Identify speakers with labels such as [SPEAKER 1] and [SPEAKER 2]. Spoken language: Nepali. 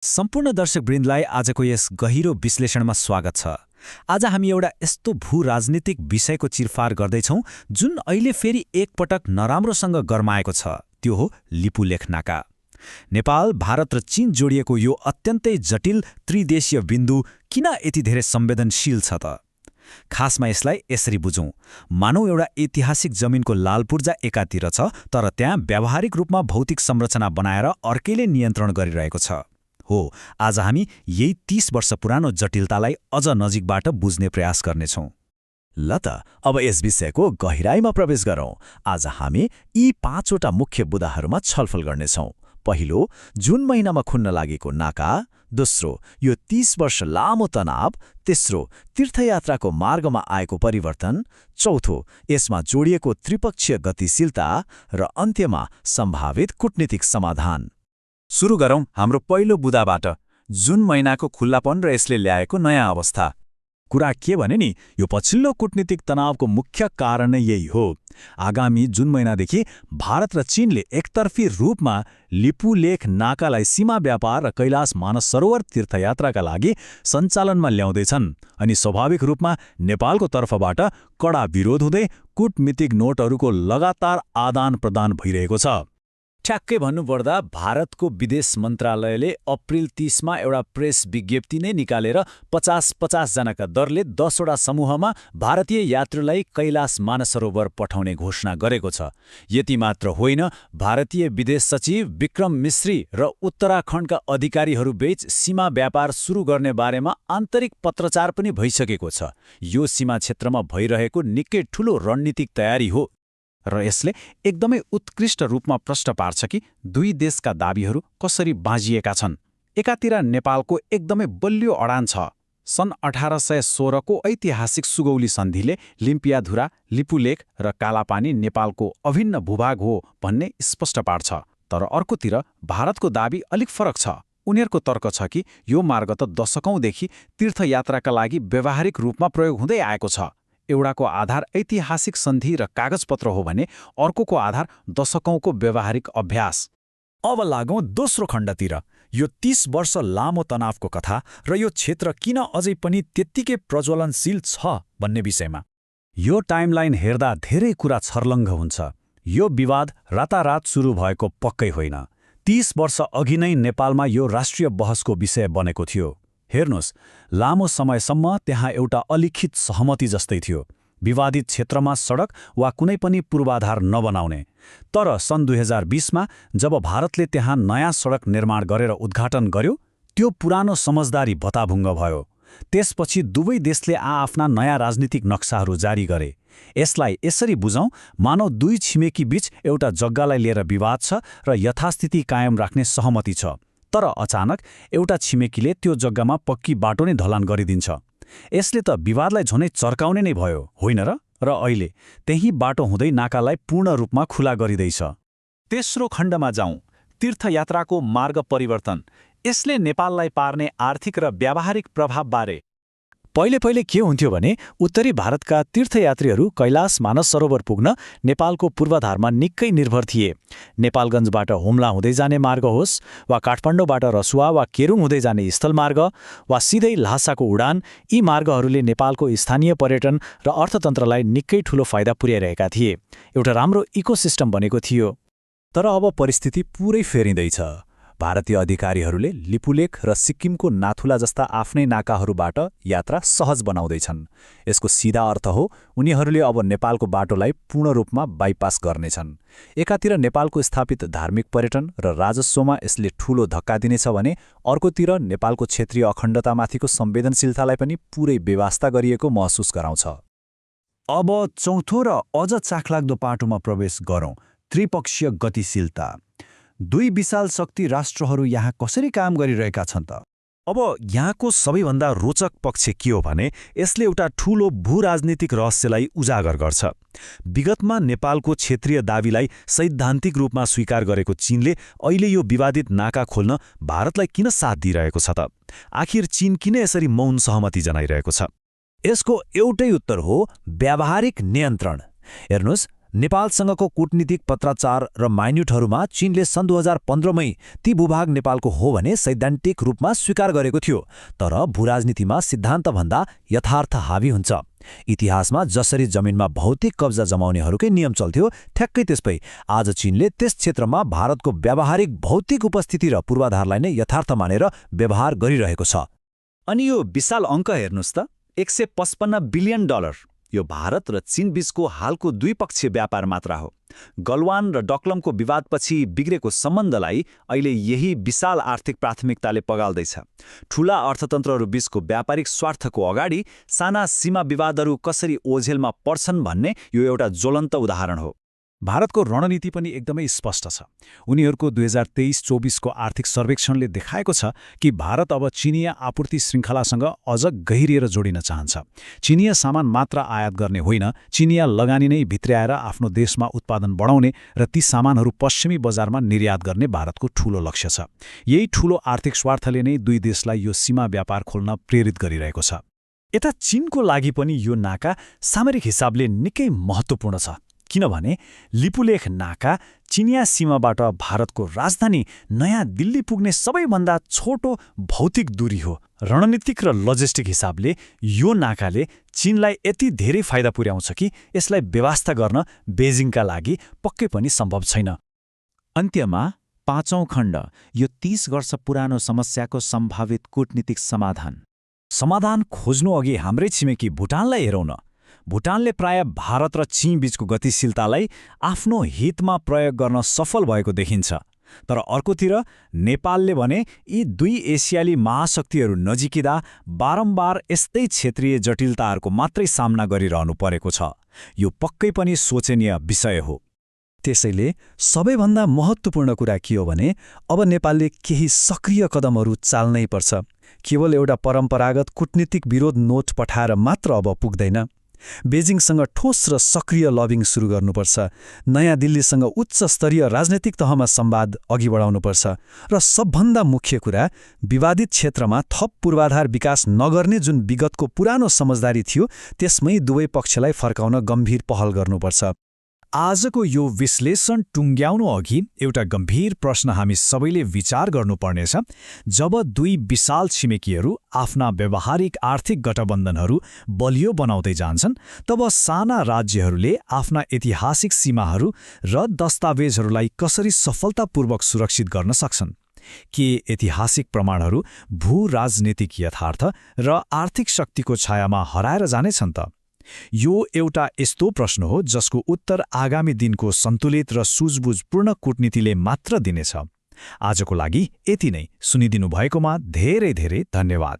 [SPEAKER 1] सम्पूर्ण दर्शकवृन्दलाई आजको यस गहिरो विश्लेषणमा स्वागत छ। आज हामी एउटा यस्तो भू-राजनीतिक विषयको चिरफार गर्दैछौँ जुन अहिले फेरि एकपटक नराम्रोसँग गरमाएको छ। त्यो हो लिपुलेख नाका। नेपाल, भारत र चीन जोडिएको यो अत्यन्तै जटिल त्रिदेशीय बिन्दु किन यति धेरै संवेदनशील छ त? खासमा यसलाई यसरी बुझौँ। मानौ एउटा ऐतिहासिक जमिनको लालपूर्जा एकातिर छ, तर त्यहाँ व्यावहारिक रूपमा भौतिक संरचना बनाएर अर्कैले नियन्त्रण गरिरहेको छ। हो, आज हामी यही 30 वर्ष पुरानो जटिलतालाई अझ नजिकबाट बुझ्ने प्रयास गर्नेछौँ।
[SPEAKER 2] ल त अब यस विषयको गहिराईमा प्रवेश गरौँ। आज हामी यी 5वटा मुख्य बुदाहरूमा छलफल गर्नेछौँ। पहिलो, जुन महिनामा खुन्न लागेको नाका। दोस्रो, यो 30 वर्ष लामो तनाव। तेस्रो, तीर्थयात्राको मार्गमा आएको परिवर्तन। चौथो, यसमा जोडिएको त्रिपक्षीय गतिशीलता। र अन्त्यमा सम्भावित कूटनीतिक समाधान।
[SPEAKER 3] सुरु गरौँ हाम्रो पहिलो बुदाबाट, जुन महिनाको खुल्लापन र यसले ल्याएको नयाँ अवस्था।
[SPEAKER 1] कुरा के भने नि, यो पछिल्लो कूटनीतिक तनावको मुख्य कारण नै यही हो। आगामी जुन महिनादेखि भारत र चीनले एकतर्फी रूपमा लिपुलेख नाकालाई सीमा व्यापार र कैलाश मानसरोवर तीर्थयात्राका लागि सञ्चालनमा ल्याउँदैछन्। अनि स्वाभाविक रूपमा नेपालको तर्फबाट कडा विरोध हुँदै कूटनीतिक नोटहरूको लगातार आदान प्रदान भइरहेको छ। ठ्याक्कै भन्नुपर्दा भारतको विदेश मन्त्रालयले अप्रिल 30 मा एउटा प्रेस विज्ञप्ति नै निकालेर 50-50 जनाका दरले 10वटा समूहमा भारतीय यात्रुलाई कैलाश मानसरोवर पठाउने घोषणा गरेको छ। यति मात्र होइन, भारतीय विदेश सचिव विक्रम मिश्री र उत्तराखण्डका अधिकारीहरूबीच सीमा व्यापार सुरु गर्ने बारेमा आन्तरिक पत्रचार पनि भइसकेको छ। यो सीमा क्षेत्रमा भइरहेको निकै ठूलो रणनीतिक तयारी हो। र यसले एकदमै उत्कृष्ट रूपमा प्रश्न पार्छ कि दुई देशका दाबीहरू कसरी बाँझिएका छन्। एकातिर नेपालको एकदमै बलियो अडान छ। सन् 1816 को ऐतिहासिक सुगौली सन्धिले लिम्पियाधुरा, लिपुलेख र कालापानी नेपालको अभिन्न भूभाग हो भन्ने स्पष्ट पार्छ। तर अर्कोतिर भारतको दाबी अलिक फरक छ। उनीहरूको तर्क छ कि यो मार्ग त दशकौंदेखि तीर्थयात्राका लागि व्यावहारिक रूपमा प्रयोग हुँदै आएको छ। एउटाको आधार ऐतिहासिक सन्धि र कागजपत्र हो भने अर्कोको आधार दशकौंको व्यावहारिक अभ्यास। अब लागौँ दोस्रो खण्डतिर, यो 30 वर्ष लामो तनावको कथा र यो क्षेत्र किन अझै पनि त्यत्तिकै प्रज्वलनशील छ भन्ने विषयमा। यो टाइमलाइन हेर्दा धेरै कुरा छर्लङ्ग हुन्छ। यो विवाद रातारात सुरु भएको पक्कै होइन। 30 वर्ष अघि नै नेपालमा यो राष्ट्रिय बहसको विषय बनेको थियो। हेर्नुहोस्, लामो समयसम्म त्यहाँ एउटा अलिखित सहमति जस्तै थियो, विवादित क्षेत्रमा सडक वा कुनै पनि पूर्वाधार नबनाउने। तर सन् 2020 मा जब भारतले त्यहाँ नयाँ सडक निर्माण गरेर उद्घाटन गर्यो, त्यो पुरानो समझदारी भताभुङ्ग भयो। त्यसपछि दुवै देशले आआफ्ना नयाँ राजनीतिक नक्साहरू जारी गरे। यसलाई यसरी बुझौँ, मानव दुई छिमेकी बीच एउटा जग्गालाई लिएर विवाद छ र यथास्थिति कायम राख्ने सहमति छ। तर अचानक एउटा छिमेकीले त्यो जग्गामा पक्की बाटो नै ढलान गरिदिन्छ। यसले त विवादलाई झनै चर्काउने नै भयो, होइन र? र अहिले त्यही बाटो हुँदै नाकालाई पूर्ण रूपमा खुला गरिँदैछ। तेस्रो खण्डमा जाउँ, तीर्थयात्राको मार्ग परिवर्तन। यसले नेपाललाई पार्ने आर्थिक र व्यावहारिक प्रभावबारे। पहिले के हुन्थ्यो भने उत्तरी भारतका तीर्थयात्रीहरू कैलाश मानसरोवर पुग्न नेपालको पूर्वाधारमा निकै निर्भर थिए। नेपालगञ्जबाट हुम्ला हुँदै जाने मार्ग होस्, वा काठमाडौँबाट रसुवा वा केरुङ हुँदै जाने स्थलमार्ग, वा सिधै ल्हासाको उडान, यी मार्गहरूले नेपालको स्थानीय पर्यटन र अर्थतन्त्रलाई निकै ठूलो फाइदा पुर्याइरहेका थिए। एउटा राम्रो इकोसिस्टम बनेको थियो।
[SPEAKER 2] तर अब परिस्थिति पुरै फेरिँदैछ। भारतीय अधिकारीहरूले लिपुलेख र सिक्किमको नाथुला जस्ता आफ्नै नाकाहरूबाट यात्रा सहज बनाउँदैछन्। यसको सिधा अर्थ हो, उनीहरूले अब नेपालको बाटोलाई पूर्ण रूपमा बाइपास गर्नेछन्। एकातिर नेपालको स्थापित धार्मिक पर्यटन र राजस्वमा यसले ठूलो धक्का दिनेछ भने अर्कोतिर नेपालको क्षेत्रीय अखण्डतामाथिको संवेदनशीलतालाई पनि पुरै बेवास्ता गरिएको महसुस गराउँछ।
[SPEAKER 1] अब चौथो र अझ चाखलाग्दो पाटोमा प्रवेश गरौँ, त्रिपक्षीय गतिशीलता। दुई विशाल शक्ति राष्ट्रहरू यहाँ कसरी काम गरिरहेका छन् त? अब यहाँको सबैभन्दा रोचक पक्ष के हो भने यसले एउटा ठूलो भू-राजनीतिक रहस्यलाई उजागर गर्छ। विगतमा नेपालको क्षेत्रीय दाबीलाई सैद्धान्तिक रूपमा स्वीकार गरेको चीनले अहिले यो विवादित नाका खोल्न भारतलाई किन साथ दिइरहेको छ त? आखिर चीन किन यसरी मौन सहमति जनाइरहेको छ? यसको एउटै उत्तर हो, व्यावहारिक नियन्त्रण। हेर्नुहोस्,
[SPEAKER 2] नेपालसँगको कूटनीतिक पत्राचार र माइन्युटहरूमा चीनले सन् 2015मै ती भूभाग नेपालको हो भने सैद्धान्तिक रूपमा स्वीकार गरेको थियो, तर भूराजनीतिमा सिद्धान्तभन्दा यथार्थ हावी हुन्छ। इतिहासमा जसरी जमिनमा भौतिक कब्जा जमाउनेहरूकै नियम चल्थ्यो, ठ्याक्कै त्यसै आज चीनले त्यस क्षेत्रमा भारतको व्यावहारिक भौतिक उपस्थिति र पूर्वाधारलाई नै यथार्थ मानेर व्यवहार गरिरहेको छ।
[SPEAKER 3] अनि यो विशाल अङ्क हेर्नुस् त, $155 बिलियन। यो भारत र चीन बीचको हालको द्विपक्षीय व्यापार मात्र हो। गलवान र डक्लमको विवादपछि बिग्रेको सम्बन्धलाई अहिले यही विशाल आर्थिक प्राथमिकताले पगाल्दैछ। ठूला अर्थतन्त्रहरू बीचको व्यापारिक स्वार्थको अगाडि साना सीमा विवादहरू कसरी ओझेलमा पर्छन् भन्ने यो एउटा ज्वलन्त उदाहरण हो।
[SPEAKER 1] भारतको रणनीति पनि एकदमै स्पष्ट छ। उनीहरूको 2023-24 को आर्थिक सर्वेक्षणले देखाएको छ कि भारत अब चिनिया आपूर्ति श्रृङ्खलासँग अझ गहिरिएर जोडिन चाहन्छ। चिनिया सामान मात्र आयात गर्ने होइन, चिनिया लगानी नै भित्र्याएर आफ्नो देशमा उत्पादन बढाउने र ती सामानहरू पश्चिमी बजारमा निर्यात गर्ने भारतको ठूलो लक्ष्य छ। यही ठूलो आर्थिक स्वार्थले नै दुई देशलाई यो सीमा व्यापार खोल्न प्रेरित गरिरहेको छ। यता चीनको लागि पनि यो नाका सामरिक हिसाबले निकै महत्त्वपूर्ण छ, किनभने लिपुलेख नाका चिनिया सीमाबाट भारतको राजधानी नयाँ दिल्ली पुग्ने सबैभन्दा छोटो भौतिक दूरी हो। रणनीतिक र लजिस्टिक हिसाबले यो नाकाले चीनलाई यति धेरै फाइदा पुर्याउँछ कि यसलाई बेवास्ता गर्न बेजिङका लागि पक्कै पनि सम्भव छैन।
[SPEAKER 3] अन्त्यमा 5औं खण्ड, यो 30 वर्ष पुरानो समस्याको सम्भावित कूटनीतिक समाधान
[SPEAKER 2] खोज्नु अघि हाम्रै छिमेकी भुटानलाई हेरौँ न। भुटानले प्राय भारत र चीन बीचको गतिशीलतालाई आफ्नो हितमा प्रयोग गर्न सफल भएको देखिन्छ, तर अर्कोतिर नेपालले भने यी दुई एसियाली महाशक्तिहरू नजिकिँदा बारम्बार यस्तै क्षेत्रीय जटिलताहरूको मात्रै सामना गरिरहनु परेको छ। यो पक्कै पनि सोचनीय विषय हो।
[SPEAKER 4] त्यसैले सबैभन्दा महत्त्वपूर्ण कुरा के हो भने अब नेपालले केही सक्रिय कदमहरू चाल्नै पर्छ। केवल एउटा परम्परागत कूटनीतिक विरोध नोट पठाएर मात्र अब पुग्दैन। बेजिङसँग ठोस र सक्रिय लबिङ सुरु गर्नुपर्छ। नयाँ दिल्लीसँग उच्च स्तरीय राजनैतिक तहमा संवाद अघि बढाउनुपर्छ र सबभन्दा मुख्य कुरा, विवादित क्षेत्रमा थप पूर्वाधार विकास नगर्ने जुन विगतको पुरानो समझदारी थियो, त्यसमै दुवै पक्षलाई फर्काउन गम्भीर पहल गर्नुपर्छ।
[SPEAKER 2] आजको यो विश्लेषण टुङ्ग्याउनु अघि एउटा गम्भीर प्रश्न हामी सबैले विचार गर्नुपर्नेछ। जब दुई विशाल छिमेकीहरू आफ्ना व्यावहारिक आर्थिक गठबन्धनहरू बलियो बनाउँदै जान्छन्, तब साना राज्यहरूले आफ्ना ऐतिहासिक सीमाहरू र दस्तावेजहरूलाई कसरी सफलतापूर्वक सुरक्षित गर्न सक्छन्? के ऐतिहासिक प्रमाणहरू भू-राजनीतिक यथार्थ र आर्थिक शक्तिको छायामा हराएर जानेछन् त? यो एउटा यस्तो प्रश्न हो जसको उत्तर आगामी दिनको सन्तुलित र सुझबुझपूर्ण कूटनीतिले मात्र दिनेछ। आजको लागि यति नै। सुनिदिनु भएकोमा धेरै धेरै धन्यवाद।